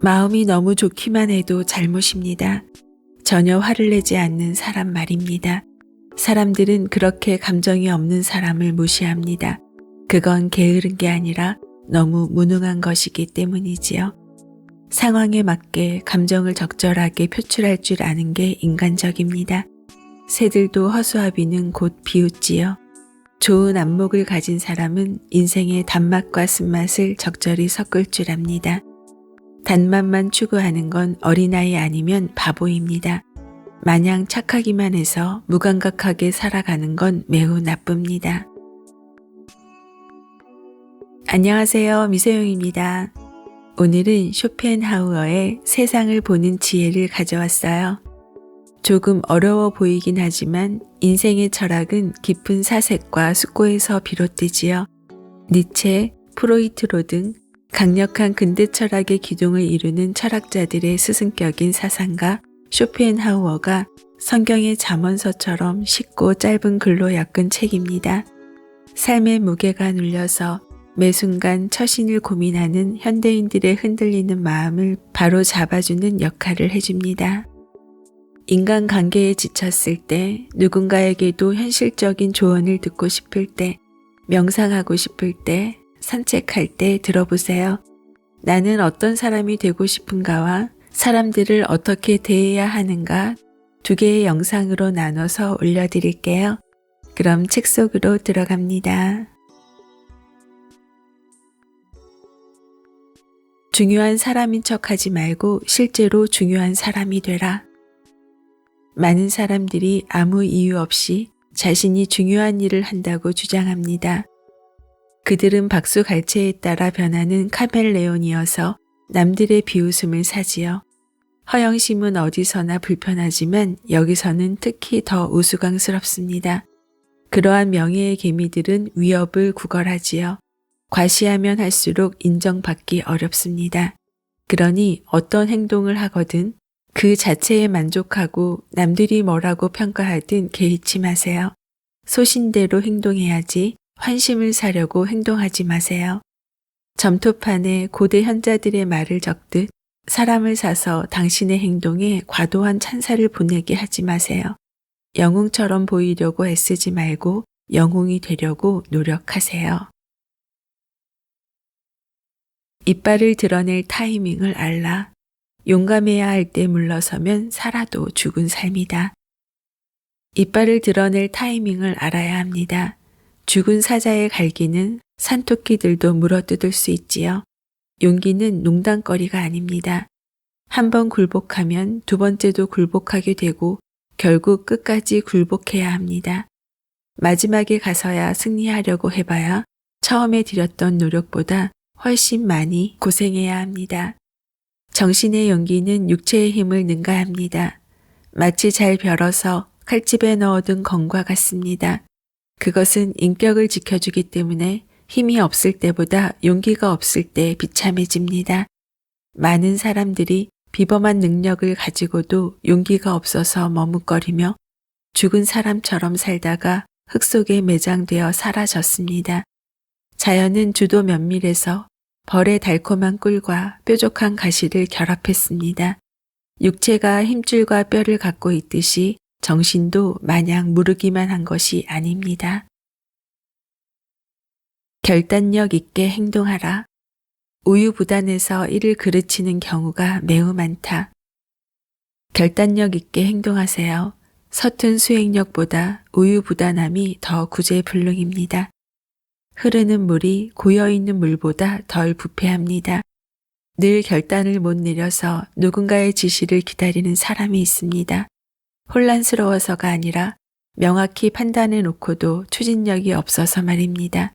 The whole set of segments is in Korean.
마음이 너무 좋기만 해도 잘못입니다. 전혀 화를 내지 않는 사람 말입니다. 사람들은 그렇게 감정이 없는 사람을 무시합니다. 그건 게으른 게 아니라 너무 무능한 것이기 때문이지요. 상황에 맞게 감정을 적절하게 표출할 줄 아는 게 인간적입니다. 새들도 허수아비는 곧 비웃지요. 좋은 안목을 가진 사람은 인생의 단맛과 쓴맛을 적절히 섞을 줄 압니다. 단맛만 추구하는 건 어린아이 아니면 바보입니다. 마냥 착하기만 해서 무감각하게 살아가는 건 매우 나쁩니다. 안녕하세요. 미세영입니다. 오늘은 쇼펜하우어의 세상을 보는 지혜를 가져왔어요. 조금 어려워 보이긴 하지만 인생의 철학은 깊은 사색과 숙고에서 비롯되지요. 니체, 프로이트로 등 강력한 근대 철학의 기둥을 이루는 철학자들의 스승격인 사상가 쇼펜하우어가 성경의 잠언서처럼 쉽고 짧은 글로 엮은 책입니다. 삶의 무게가 눌려서 매 순간 처신을 고민하는 현대인들의 흔들리는 마음을 바로 잡아주는 역할을 해줍니다. 인간관계에 지쳤을 때, 누군가에게도 현실적인 조언을 듣고 싶을 때, 명상하고 싶을 때, 산책할 때 들어보세요. 나는 어떤 사람이 되고 싶은가와 사람들을 어떻게 대해야 하는가 두 개의 영상으로 나눠서 올려드릴게요. 그럼 책 속으로 들어갑니다. 중요한 사람인 척하지 말고 실제로 중요한 사람이 되라. 많은 사람들이 아무 이유 없이 자신이 중요한 일을 한다고 주장합니다. 그들은 박수갈채에 따라 변하는 카멜레온이어서 남들의 비웃음을 사지요. 허영심은 어디서나 불편하지만 여기서는 특히 더 우스꽝스럽습니다. 그러한 명예의 개미들은 위협을 구걸하지요. 과시하면 할수록 인정받기 어렵습니다. 그러니 어떤 행동을 하거든 그 자체에 만족하고 남들이 뭐라고 평가하든 개의치 마세요. 소신대로 행동해야지 환심을 사려고 행동하지 마세요. 점토판에 고대 현자들의 말을 적듯 사람을 사서 당신의 행동에 과도한 찬사를 보내게 하지 마세요. 영웅처럼 보이려고 애쓰지 말고 영웅이 되려고 노력하세요. 이빨을 드러낼 타이밍을 알라. 용감해야 할 때 물러서면 살아도 죽은 삶이다. 이빨을 드러낼 타이밍을 알아야 합니다. 죽은 사자의 갈기는 산토끼들도 물어뜯을 수 있지요. 용기는 농담거리가 아닙니다. 한 번 굴복하면 두 번째도 굴복하게 되고 결국 끝까지 굴복해야 합니다. 마지막에 가서야 승리하려고 해봐야 처음에 들였던 노력보다 훨씬 많이 고생해야 합니다. 정신의 용기는 육체의 힘을 능가합니다. 마치 잘 벼러서 칼집에 넣어둔 검과 같습니다. 그것은 인격을 지켜주기 때문에 힘이 없을 때보다 용기가 없을 때 비참해집니다. 많은 사람들이 비범한 능력을 가지고도 용기가 없어서 머뭇거리며 죽은 사람처럼 살다가 흙 속에 매장되어 사라졌습니다. 자연은 주도 면밀해서 벌의 달콤한 꿀과 뾰족한 가시를 결합했습니다. 육체가 힘줄과 뼈를 갖고 있듯이 정신도 마냥 무르기만 한 것이 아닙니다. 결단력 있게 행동하라. 우유부단해서 이를 그르치는 경우가 매우 많다. 결단력 있게 행동하세요. 서툰 수행력보다 우유부단함이 더 구제불능입니다. 흐르는 물이 고여있는 물보다 덜 부패합니다. 늘 결단을 못 내려서 누군가의 지시를 기다리는 사람이 있습니다. 혼란스러워서가 아니라 명확히 판단해 놓고도 추진력이 없어서 말입니다.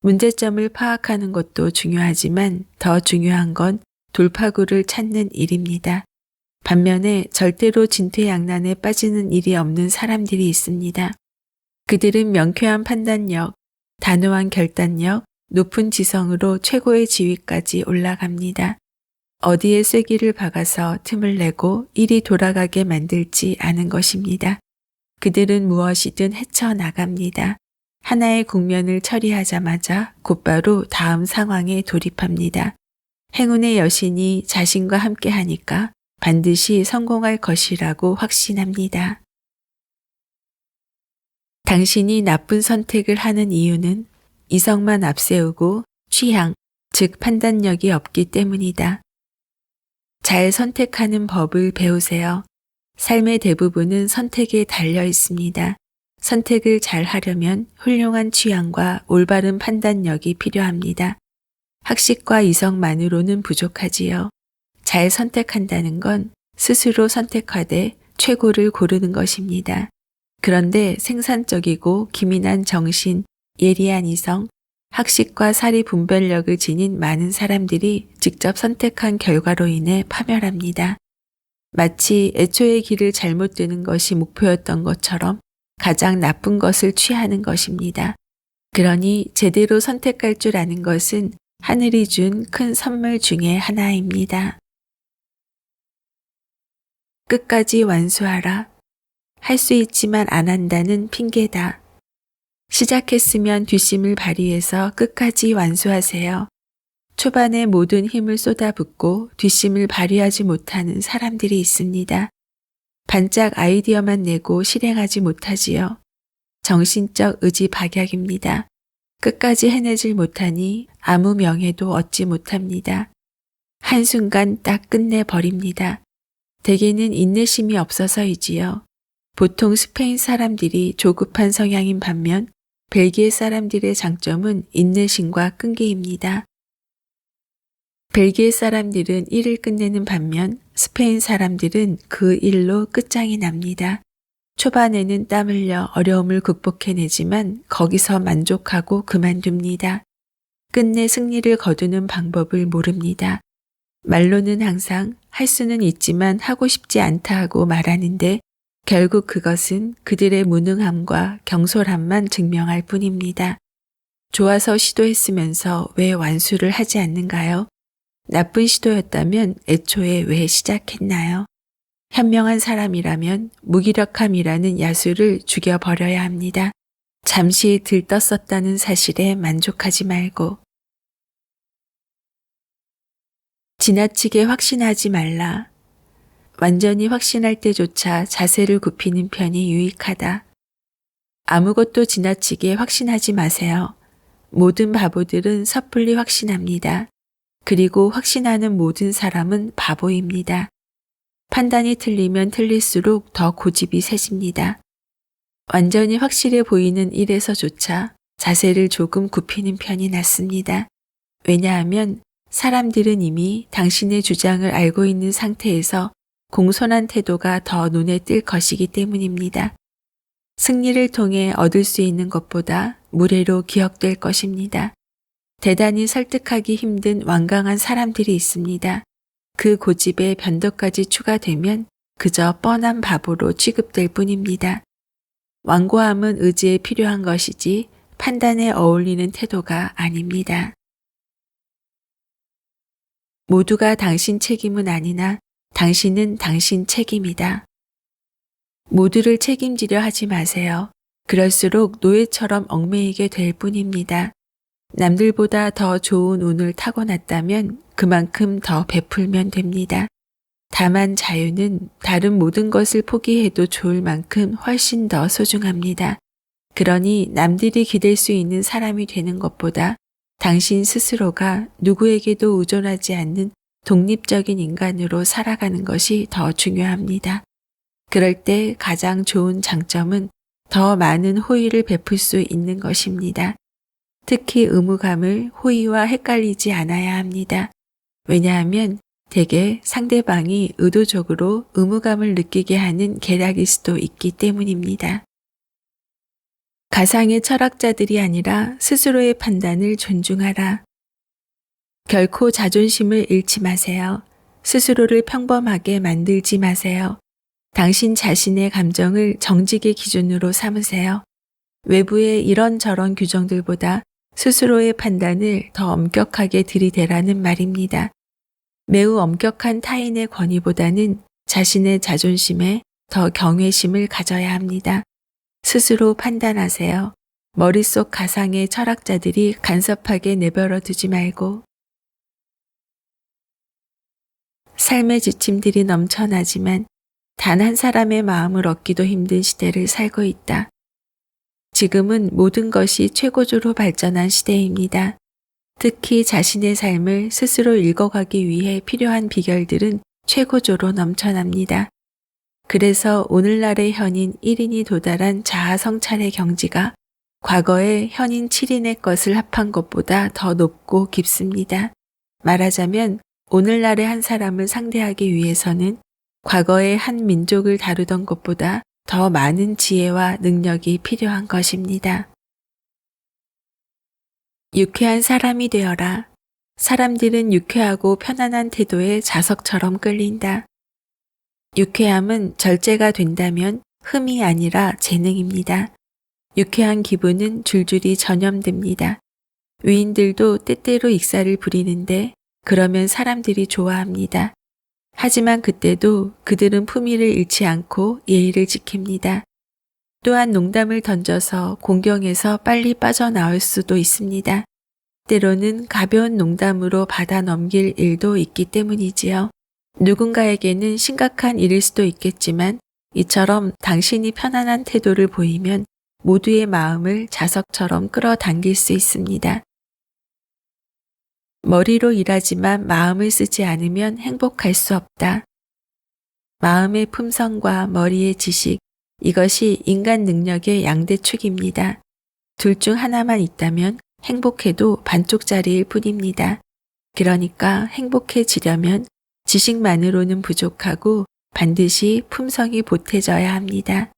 문제점을 파악하는 것도 중요하지만 더 중요한 건 돌파구를 찾는 일입니다. 반면에 절대로 진퇴양난에 빠지는 일이 없는 사람들이 있습니다. 그들은 명쾌한 판단력, 단호한 결단력, 높은 지성으로 최고의 지위까지 올라갑니다. 어디에 쐐기를 박아서 틈을 내고 일이 돌아가게 만들지 않은 것입니다. 그들은 무엇이든 헤쳐나갑니다. 하나의 국면을 처리하자마자 곧바로 다음 상황에 돌입합니다. 행운의 여신이 자신과 함께 하니까 반드시 성공할 것이라고 확신합니다. 당신이 나쁜 선택을 하는 이유는 이성만 앞세우고 취향, 즉 판단력이 없기 때문이다. 잘 선택하는 법을 배우세요. 삶의 대부분은 선택에 달려 있습니다. 선택을 잘 하려면 훌륭한 취향과 올바른 판단력이 필요합니다. 학식과 이성만으로는 부족하지요. 잘 선택한다는 건 스스로 선택하되 최고를 고르는 것입니다. 그런데 생산적이고 기민한 정신, 예리한 이성, 학식과 사리 분별력을 지닌 많은 사람들이 직접 선택한 결과로 인해 파멸합니다. 마치 애초에 길을 잘못 드는 것이 목표였던 것처럼 가장 나쁜 것을 취하는 것입니다. 그러니 제대로 선택할 줄 아는 것은 하늘이 준 큰 선물 중에 하나입니다. 끝까지 완수하라. 할 수 있지만 안 한다는 핑계다. 시작했으면 뒷심을 발휘해서 끝까지 완수하세요. 초반에 모든 힘을 쏟아붓고 뒷심을 발휘하지 못하는 사람들이 있습니다. 반짝 아이디어만 내고 실행하지 못하지요. 정신적 의지 박약입니다. 끝까지 해내질 못하니 아무 명예도 얻지 못합니다. 한순간 딱 끝내버립니다. 대개는 인내심이 없어서이지요. 보통 스페인 사람들이 조급한 성향인 반면 벨기에 사람들의 장점은 인내심과 끈기입니다. 벨기에 사람들은 일을 끝내는 반면 스페인 사람들은 그 일로 끝장이 납니다. 초반에는 땀 흘려 어려움을 극복해내지만 거기서 만족하고 그만둡니다. 끝내 승리를 거두는 방법을 모릅니다. 말로는 항상 할 수는 있지만 하고 싶지 않다 하고 말하는데 결국 그것은 그들의 무능함과 경솔함만 증명할 뿐입니다. 좋아서 시도했으면서 왜 완수를 하지 않는가요? 나쁜 시도였다면 애초에 왜 시작했나요? 현명한 사람이라면 무기력함이라는 야수를 죽여버려야 합니다. 잠시 들떴었다는 사실에 만족하지 말고. 지나치게 확신하지 말라. 완전히 확신할 때조차 자세를 굽히는 편이 유익하다. 아무것도 지나치게 확신하지 마세요. 모든 바보들은 섣불리 확신합니다. 그리고 확신하는 모든 사람은 바보입니다. 판단이 틀리면 틀릴수록 더 고집이 세집니다. 완전히 확실해 보이는 일에서조차 자세를 조금 굽히는 편이 낫습니다. 왜냐하면 사람들은 이미 당신의 주장을 알고 있는 상태에서 공손한 태도가 더 눈에 띌 것이기 때문입니다. 승리를 통해 얻을 수 있는 것보다 무례로 기억될 것입니다. 대단히 설득하기 힘든 완강한 사람들이 있습니다. 그 고집에 변덕까지 추가되면 그저 뻔한 바보로 취급될 뿐입니다. 완고함은 의지에 필요한 것이지 판단에 어울리는 태도가 아닙니다. 모두가 당신 책임은 아니나 당신은 당신 책임이다. 모두를 책임지려 하지 마세요. 그럴수록 노예처럼 얽매이게 될 뿐입니다. 남들보다 더 좋은 운을 타고났다면 그만큼 더 베풀면 됩니다. 다만 자유는 다른 모든 것을 포기해도 좋을 만큼 훨씬 더 소중합니다. 그러니 남들이 기댈 수 있는 사람이 되는 것보다 당신 스스로가 누구에게도 의존하지 않는 독립적인 인간으로 살아가는 것이 더 중요합니다. 그럴 때 가장 좋은 장점은 더 많은 호의를 베풀 수 있는 것입니다. 특히 의무감을 호의와 헷갈리지 않아야 합니다. 왜냐하면 대개 상대방이 의도적으로 의무감을 느끼게 하는 계략일 수도 있기 때문입니다. 가상의 철학자들이 아니라 스스로의 판단을 존중하라. 결코 자존심을 잃지 마세요. 스스로를 평범하게 만들지 마세요. 당신 자신의 감정을 정직의 기준으로 삼으세요. 외부의 이런저런 규정들보다 스스로의 판단을 더 엄격하게 들이대라는 말입니다. 매우 엄격한 타인의 권위보다는 자신의 자존심에 더 경외심을 가져야 합니다. 스스로 판단하세요. 머릿속 가상의 철학자들이 간섭하게 내버려 두지 말고 삶의 지침들이 넘쳐나지만 단 한 사람의 마음을 얻기도 힘든 시대를 살고 있다. 지금은 모든 것이 최고조로 발전한 시대입니다. 특히 자신의 삶을 스스로 읽어가기 위해 필요한 비결들은 최고조로 넘쳐납니다. 그래서 오늘날의 현인 1인이 도달한 자아 성찰의 경지가 과거의 현인 7인의 것을 합한 것보다 더 높고 깊습니다. 말하자면 오늘날의 한 사람을 상대하기 위해서는 과거의 한 민족을 다루던 것보다 더 많은 지혜와 능력이 필요한 것입니다. 유쾌한 사람이 되어라. 사람들은 유쾌하고 편안한 태도에 자석처럼 끌린다. 유쾌함은 절제가 된다면 흠이 아니라 재능입니다. 유쾌한 기분은 줄줄이 전염됩니다. 위인들도 때때로 익사를 부리는데 그러면 사람들이 좋아합니다. 하지만 그때도 그들은 품위를 잃지 않고 예의를 지킵니다. 또한 농담을 던져서 공경에서 빨리 빠져나올 수도 있습니다. 때로는 가벼운 농담으로 받아 넘길 일도 있기 때문이지요. 누군가에게는 심각한 일일 수도 있겠지만 이처럼 당신이 편안한 태도를 보이면 모두의 마음을 자석처럼 끌어당길 수 있습니다. 머리로 일하지만 마음을 쓰지 않으면 행복할 수 없다. 마음의 품성과 머리의 지식, 이것이 인간 능력의 양대축입니다. 둘 중 하나만 있다면 행복해도 반쪽짜리일 뿐입니다. 그러니까 행복해지려면 지식만으로는 부족하고 반드시 품성이 보태져야 합니다.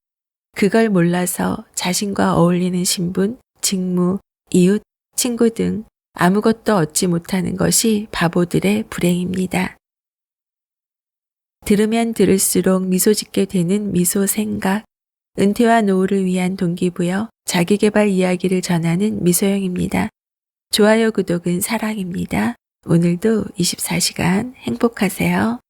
그걸 몰라서 자신과 어울리는 신분, 직무, 이웃, 친구 등 아무것도 얻지 못하는 것이 바보들의 불행입니다. 들으면 들을수록 미소 짓게 되는 미소 생각, 은퇴와 노후를 위한 동기부여, 자기계발 이야기를 전하는 미소영입니다. 좋아요, 구독은 사랑입니다. 오늘도 24시간 행복하세요.